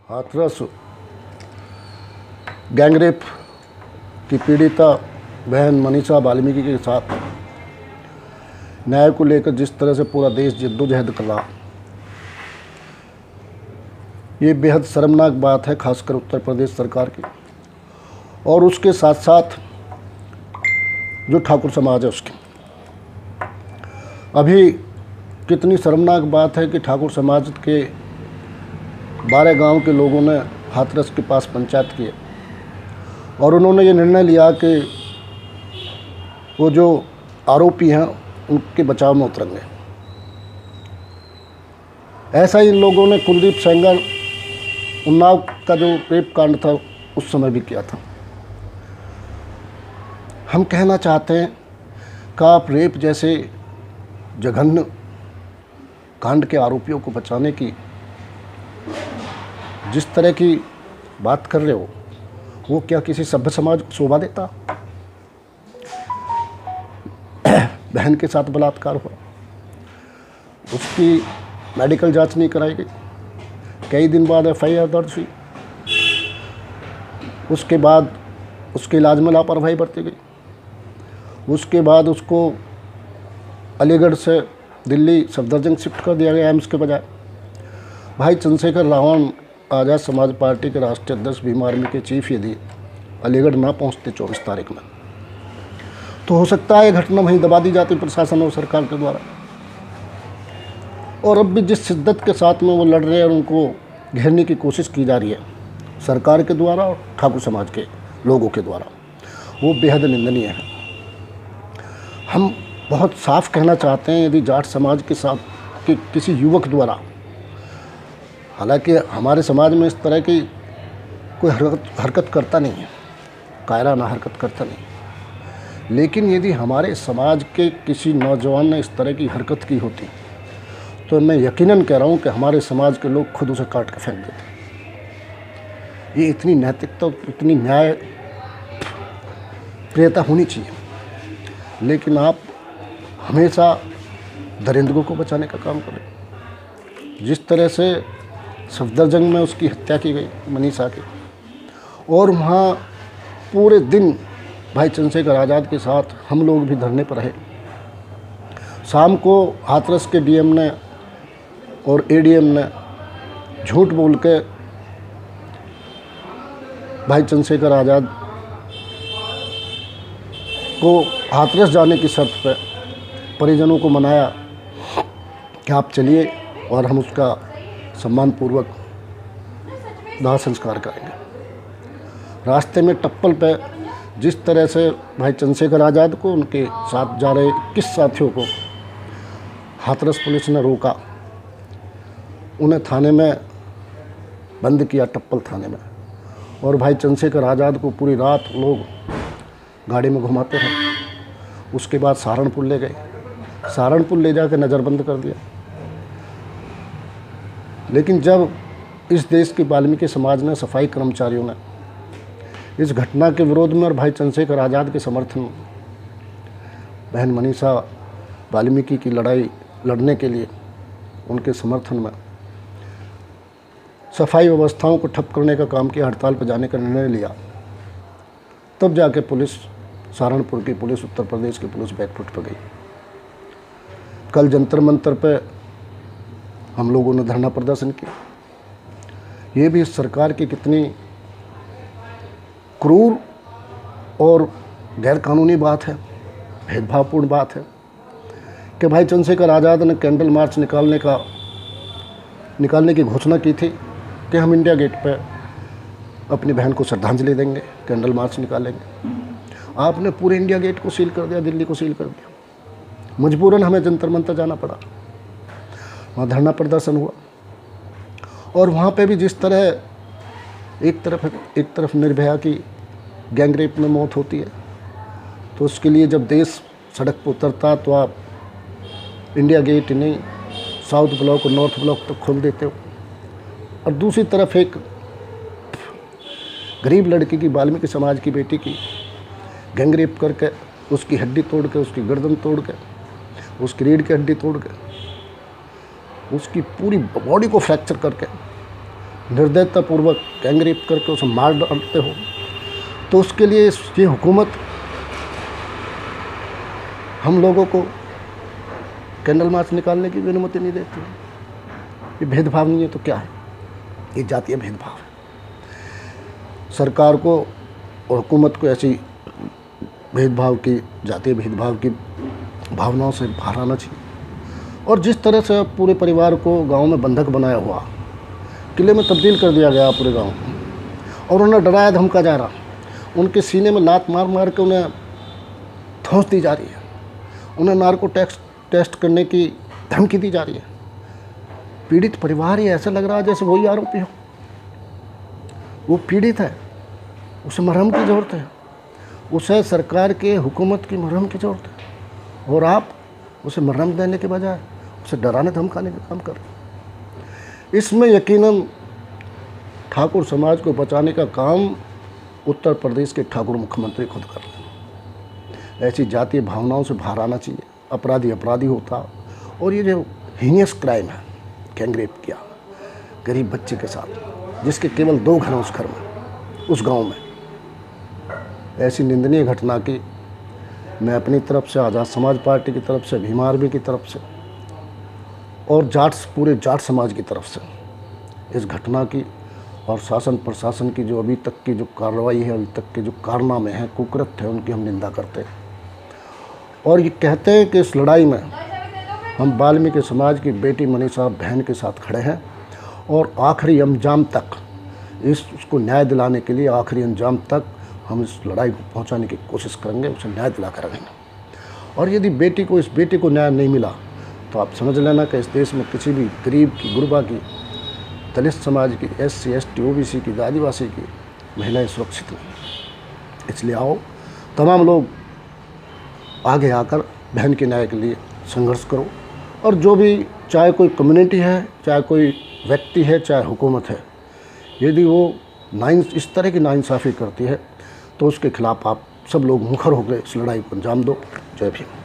Hathras gangrape की पीड़िता बहन मनीषा वाल्मीकि के साथ न्याय को लेकर जिस तरह से पूरा देश जद्दोजहद कर रहा, ये बेहद शर्मनाक बात है, खासकर उत्तर प्रदेश सरकार की। और उसके साथ साथ जो ठाकुर समाज है उसकी। अभी कितनी शर्मनाक बात है कि ठाकुर समाज के 12 गांव के लोगों ने हाथरस के पास पंचायत की और उन्होंने ये निर्णय लिया कि वो जो आरोपी हैं उनके बचाव में उतरेंगे। ऐसा ही इन लोगों ने कुलदीप सेंगर उन्नाव का जो रेप कांड था उस समय भी किया था। हम कहना चाहते हैं कि आप रेप जैसे जघन्य कांड के आरोपियों को बचाने की जिस तरह की बात कर रहे हो, वो क्या किसी सभ्य समाज को शोभा देता? बहन के साथ बलात्कार हुआ, उसकी मेडिकल जांच नहीं कराई गई, कई दिन बाद FIR दर्ज हुई, उसके बाद उसके इलाज में लापरवाही बरती गई, उसके बाद उसको अलीगढ़ से दिल्ली सफदरजंग शिफ्ट कर दिया गया एम्स के बजाय। भाई चंद्रशेखर रावण आज़ाद समाज पार्टी के राष्ट्रीय अध्यक्ष भीम आर्मी के चीफ यदि अलीगढ़ ना पहुंचते 24 तारीख में, तो हो सकता है घटना वहीं दबा दी जाती प्रशासन और सरकार के द्वारा। और अब भी जिस शिद्दत के साथ में वो लड़ रहे हैं और उनको घेरने की कोशिश की जा रही है सरकार के द्वारा और ठाकुर समाज के लोगों के द्वारा, वो बेहद निंदनीय है। हम बहुत साफ कहना चाहते हैं, यदि जाट समाज के साथ कि किसी युवक द्वारा, हालांकि हमारे समाज में इस तरह की कोई हरकत करता नहीं है, कायराना हरकत करता नहीं, लेकिन यदि हमारे समाज के किसी नौजवान ने इस तरह की हरकत की होती तो मैं यकीनन कह रहा हूँ कि हमारे समाज के लोग खुद उसे काट के फेंक देते। ये इतनी नैतिकता, इतनी न्याय प्रियता होनी चाहिए, लेकिन आप हमेशा दरिंदगों को बचाने का काम करें। जिस तरह से सफदरजंग में उसकी हत्या की गई मनीषा की, और वहाँ पूरे दिन भाई चंद्रशेखर आज़ाद के साथ हम लोग भी धरने पर रहे। शाम को हाथरस के DM ने और ADM ने झूठ बोल के भाई चंद्रशेखर आज़ाद को हाथरस जाने की शर्त पर परिजनों को मनाया कि आप चलिए और हम उसका सम्मानपूर्वक दाह संस्कार करेंगे। रास्ते में टप्पल पे जिस तरह से भाई चंद्रशेखर आज़ाद को उनके साथ जा रहे 21 साथियों को हाथरस पुलिस ने रोका, उन्हें थाने में बंद किया, टप्पल थाने में, और भाई चंद्रशेखर आज़ाद को पूरी रात लोग गाड़ी में घुमाते रहे। उसके बाद सहारनपुर ले गए, सहारनपुर ले जाकर नज़रबंद कर दिया। लेकिन जब इस देश के वाल्मीकि समाज ने, सफाई कर्मचारियों ने इस घटना के विरोध में और भाई चंद्रशेखर आज़ाद के समर्थन में, बहन मनीषा वाल्मीकि की लड़ाई लड़ने के लिए उनके समर्थन में सफाई व्यवस्थाओं को ठप करने का काम किया, हड़ताल पर जाने का निर्णय लिया, तब जाके पुलिस, सहारनपुर की पुलिस, उत्तर प्रदेश की पुलिस बैकफुट पर गई। कल जंतर मंतर पे हम लोगों ने धरना प्रदर्शन किया। ये भी इस सरकार की कितनी क्रूर और गैरकानूनी बात है, भेदभावपूर्ण बात है कि भाई चंद्रशेखर आज़ाद ने कैंडल मार्च निकालने की घोषणा की थी कि हम इंडिया गेट पे अपनी बहन को श्रद्धांजलि देंगे, कैंडल मार्च निकालेंगे। आपने पूरे इंडिया गेट को सील कर दिया, दिल्ली को सील कर दिया। मजबूरन हमें जंतर मंतर जाना पड़ा, वहाँ धरना प्रदर्शन हुआ। और वहाँ पे भी जिस तरह एक तरफ निर्भया की गैंगरेप में मौत होती है, तो उसके लिए जब देश सड़क पर उतरता तो आप इंडिया गेट नहीं, साउथ ब्लॉक और नॉर्थ ब्लॉक तक खोल देते हो। और दूसरी तरफ एक गरीब लड़की की, वाल्मीकि समाज की बेटी की गैंगरेप करके उसकी हड्डी तोड़ के, उसकी गर्दन तोड़ के, उसकी रीढ़ की हड्डी तोड़ के, उसकी पूरी बॉडी को फ्रैक्चर करके निर्दयतापूर्वक गैंग रेप करके उसे मार डालते हो, तो उसके लिए ये हुकूमत हम लोगों को कैंडल मार्च निकालने की भी अनुमति नहीं देती। ये भेदभाव नहीं है तो क्या है? ये जातीय भेदभाव है। सरकार को और हुकूमत को ऐसी भेदभाव की, जातीय भेदभाव की भावनाओं से बाहर आना चाहिए। और जिस तरह से पूरे परिवार को गांव में बंधक बनाया हुआ, किले में तब्दील कर दिया गया पूरे गांव को, और उन्हें डराया धमका जा रहा, उनके सीने में लात मार मार के उन्हें धौंस दी जा रही है, उन्हें नार्को टेस्ट करने की धमकी दी जा रही है। पीड़ित परिवार ही ऐसा लग रहा है जैसे वही आरोपी हो। वो पीड़ित है, उसे मरहम की ज़रूरत है, उसे सरकार के हुकूमत की मरहम की ज़रूरत है, और आप उसे मरहम देने के बजाय उसे डराने धमकाने का काम कर रहे हैं। इसमें यकीनन ठाकुर समाज को बचाने का काम उत्तर प्रदेश के ठाकुर मुख्यमंत्री खुद कर रहे हैं। ऐसी जातीय भावनाओं से बाहर आना चाहिए। अपराधी अपराधी होता, और ये जो हीनियस क्राइम है, गैंग रेप किया गरीब बच्चे के साथ, जिसके केवल 2 घर हैं उस घर में, उस गांव में, ऐसी निंदनीय घटना की मैं अपनी तरफ से, आज़ाद समाज पार्टी की तरफ से, भीमा आर्मी की तरफ से और पूरे जाट समाज की तरफ से इस घटना की और शासन प्रशासन की जो अभी तक की जो कार्रवाई है, अभी तक के जो कारनामे हैं, कुकृत्य है, उनकी हम निंदा करते हैं। और ये कहते हैं कि इस लड़ाई में हम वाल्मीकि समाज की बेटी मनीषा बहन के साथ खड़े हैं, और आखिरी अंजाम तक उसको न्याय दिलाने के लिए, आखिरी अंजाम तक हम इस लड़ाई को पहुंचाने की कोशिश करेंगे, उसे न्याय दिला कर रहेंगे। और यदि इस बेटी को न्याय नहीं मिला, तो आप समझ लेना कि इस देश में किसी भी गरीब की, गुरबा की, दलित समाज की, SC ST OBC की, आदिवासी की महिलाएं सुरक्षित नहीं। इसलिए आओ तमाम लोग आगे आकर बहन के न्याय के लिए संघर्ष करो। और जो भी, चाहे कोई कम्युनिटी है, चाहे कोई व्यक्ति है, चाहे हुकूमत है, यदि वो इस तरह की नाइंसाफ़ी करती है, तो उसके खिलाफ़ आप सब लोग मुखर होकर इस लड़ाई को अंजाम दो। जय भीम।